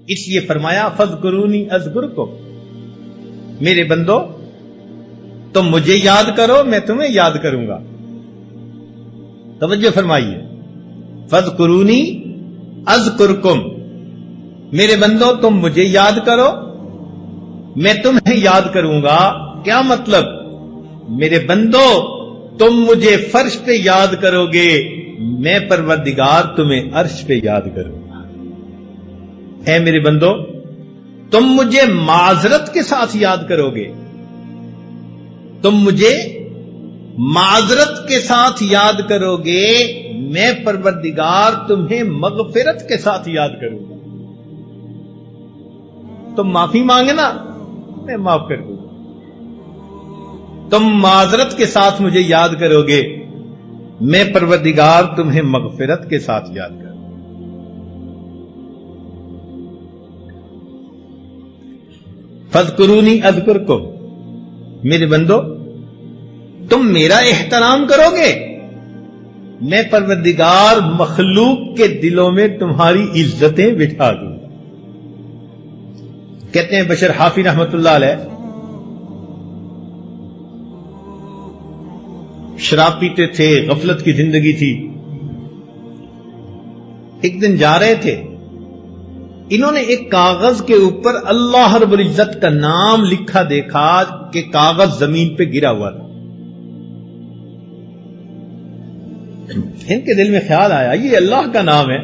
اس لیے فرمایا فذکرونی اذکرکم، میرے بندو تم مجھے یاد کرو میں تمہیں یاد کروں گا. توجہ فرمائیے، فذکرونی اذکرکم، میرے بندو تم مجھے یاد کرو میں تمہیں یاد کروں گا. کیا مطلب؟ میرے بندو تم مجھے فرش پہ یاد کرو گے، میں پروردگار تمہیں عرش پہ یاد کروں گا. اے میرے بندو تم مجھے معذرت کے ساتھ یاد کرو گے، تم مجھے معذرت کے ساتھ یاد کرو گے، میں پروردگار تمہیں مغفرت کے ساتھ یاد کروں گا. تم معافی مانگنا میں معاف کر دوں گا. تم معذرت کے ساتھ مجھے یاد کرو گے، میں پروردگار تمہیں مغفرت کے ساتھ یاد کروں گا. فذکرونی اذکرکم، میرے بندو تم میرا احترام کرو گے، میں پروردگار مخلوق کے دلوں میں تمہاری عزتیں بٹھا دوں گا. کہتے ہیں بشر حافی رحمت اللہ علیہ شراب پیتے تھے، غفلت کی زندگی تھی. ایک دن جا رہے تھے، انہوں نے ایک کاغذ کے اوپر اللہ رب العزت کا نام لکھا دیکھا کہ کاغذ زمین پہ گرا ہوا تھا. ان کے دل میں خیال آیا یہ اللہ کا نام ہے.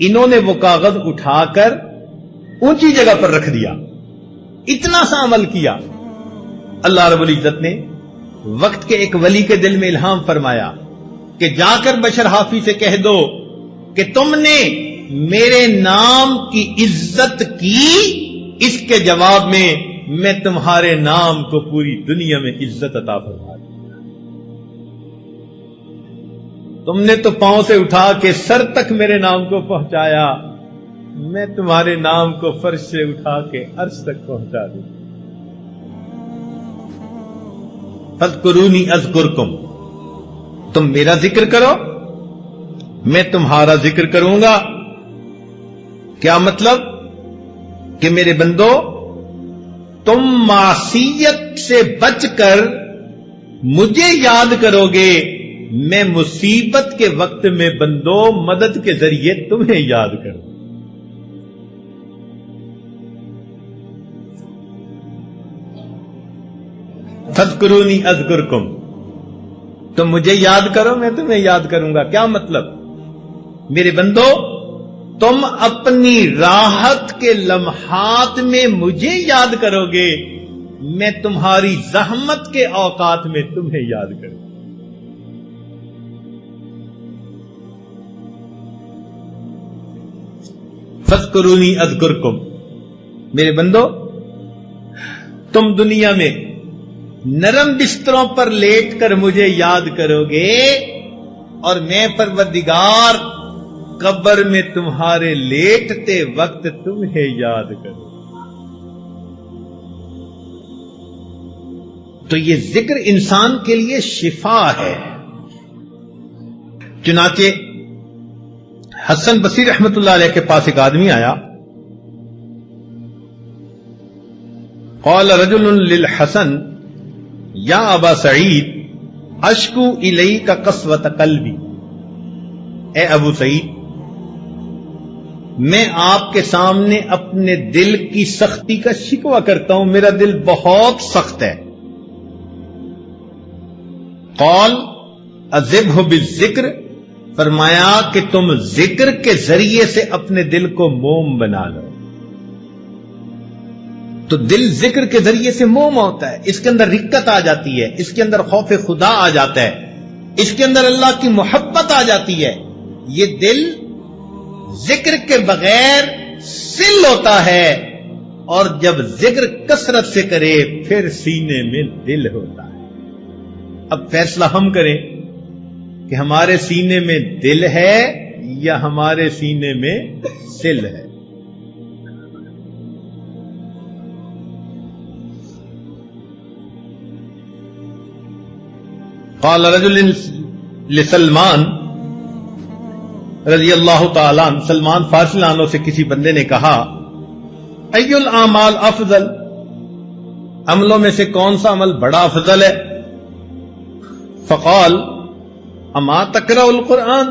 انہوں نے وہ کاغذ اٹھا کر اونچی جگہ پر رکھ دیا. اتنا سا عمل کیا. اللہ رب العزت نے وقت کے ایک ولی کے دل میں الہام فرمایا کہ جا کر بشر حافی سے کہہ دو کہ تم نے میرے نام کی عزت کی، اس کے جواب میں میں تمہارے نام کو پوری دنیا میں عزت عطا فرما دوں. تم نے تو پاؤں سے اٹھا کے سر تک میرے نام کو پہنچایا، میں تمہارے نام کو فرش سے اٹھا کے عرش تک پہنچا دوں. فذکرونی اذکرکم، تم میرا ذکر کرو میں تمہارا ذکر کروں گا. کیا مطلب؟ کہ میرے بندو تم معصیت سے بچ کر مجھے یاد کرو گے، میں مصیبت کے وقت میں بندو مدد کے ذریعے تمہیں یاد کروں. فذکرونی اذکرکم، تم مجھے یاد کرو میں تمہیں یاد کروں گا. کیا مطلب؟ میرے بندو تم اپنی راحت کے لمحات میں مجھے یاد کرو گے، میں تمہاری زحمت کے اوقات میں تمہیں یاد کروں. فذکرونی اذکرکم، میرے بندو تم دنیا میں نرم بستروں پر لیٹ کر مجھے یاد کرو گے اور میں پروردگار قبر میں تمہارے لیٹتے وقت تمہیں یاد کروں. تو یہ ذکر انسان کے لیے شفا ہے. چنانچہ حسن بصری رحمت اللہ علیہ کے پاس ایک آدمی آیا. قال رجل للحسن یا ابا سعید اشکو الیک قسوۃ قلبی، اے ابو سعید میں آپ کے سامنے اپنے دل کی سختی کا شکوہ کرتا ہوں، میرا دل بہت سخت ہے. قال اذبہ بالذکر، فرمایا کہ تم ذکر کے ذریعے سے اپنے دل کو موم بنا لو. تو دل ذکر کے ذریعے سے موم ہوتا ہے، اس کے اندر رقت آ جاتی ہے، اس کے اندر خوف خدا آ جاتا ہے، اس کے اندر اللہ کی محبت آ جاتی ہے. یہ دل ذکر کے بغیر سل ہوتا ہے، اور جب ذکر کثرت سے کرے پھر سینے میں دل ہوتا ہے. اب فیصلہ ہم کریں کہ ہمارے سینے میں دل ہے یا ہمارے سینے میں سل ہے. قال رجل لسلمان، رضی اللہ تعالیٰ عنہ سلمان فارسی عنہ سے کسی بندے نے کہا ای الاعمال افضل، عملوں میں سے کون سا عمل بڑا افضل ہے؟ فقال اما تقرأ القرآن،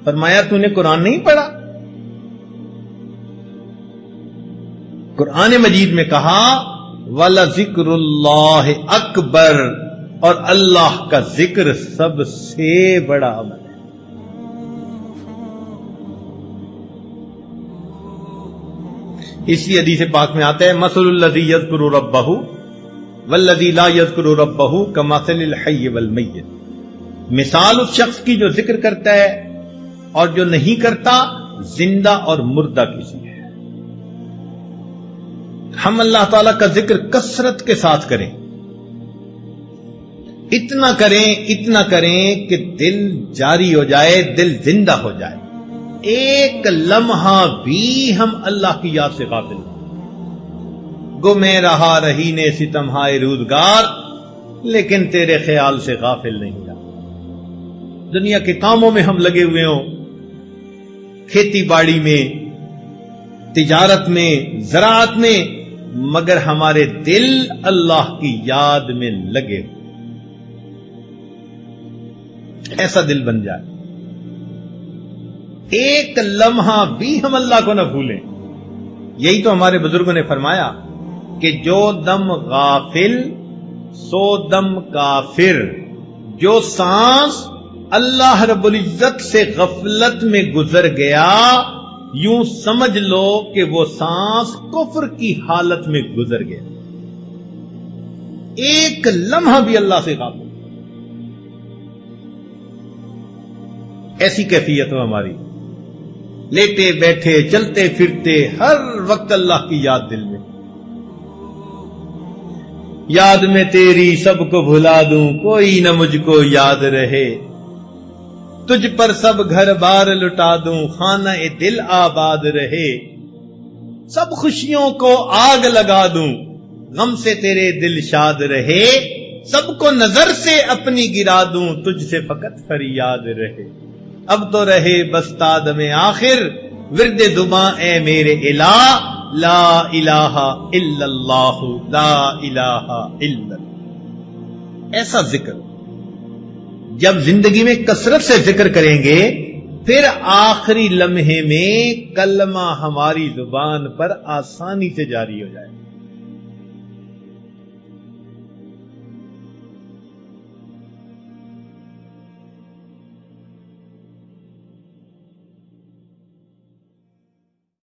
فرمایا تو نے قرآن نہیں پڑھا؟ قرآن مجید میں کہا وَلَذِكْرُ اللَّهِ اکبر، اور اللہ کا ذکر سب سے بڑا عمل ہے۔ اسی حدیث پاک میں آتا ہے مثل الذی یذکر ربہ والذی لا یذکر ربہ کمثل الحی والمیت، مثال اس شخص کی جو ذکر کرتا ہے اور جو نہیں کرتا زندہ اور مردہ کسی ہے۔ ہم اللہ تعالی کا ذکر کثرت کے ساتھ کریں، اتنا کریں کہ دل جاری ہو جائے، دل زندہ ہو جائے، ایک لمحہ بھی ہم اللہ کی یاد سے غافل نہیں۔ گو میں رہا رہی نے ستم ہائے روزگار، لیکن تیرے خیال سے غافل نہیں رہا۔ دنیا کے کاموں میں ہم لگے ہوئے ہوں، کھیتی باڑی میں، تجارت میں، زراعت میں، مگر ہمارے دل اللہ کی یاد میں لگے ہوئے، ایسا دل بن جائے، ایک لمحہ بھی ہم اللہ کو نہ بھولیں۔ یہی تو ہمارے بزرگوں نے فرمایا کہ جو دم غافل سو دم کافر، جو سانس اللہ رب العزت سے غفلت میں گزر گیا، یوں سمجھ لو کہ وہ سانس کفر کی حالت میں گزر گیا۔ ایک لمحہ بھی اللہ سے غافل، ایسی کیفیت ہو ہماری، لیٹے بیٹھے چلتے پھرتے ہر وقت اللہ کی یاد دل میں، یاد میں تیری سب کو بھلا دوں کوئی نہ مجھ کو یاد رہے، تجھ پر سب گھر بار لٹا دوں خانہ دل آباد رہے، سب خوشیوں کو آگ لگا دوں غم سے تیرے دل شاد رہے، سب کو نظر سے اپنی گرا دوں تجھ سے فقط فریاد رہے، اب تو رہے بس تادم آخر ورد زباں اے میرے الہ، لا الہ الا اللہ لا الہ الا اللہ۔ ایسا ذکر جب زندگی میں کثرت سے ذکر کریں گے، پھر آخری لمحے میں کلمہ ہماری زبان پر آسانی سے جاری ہو جائے گا۔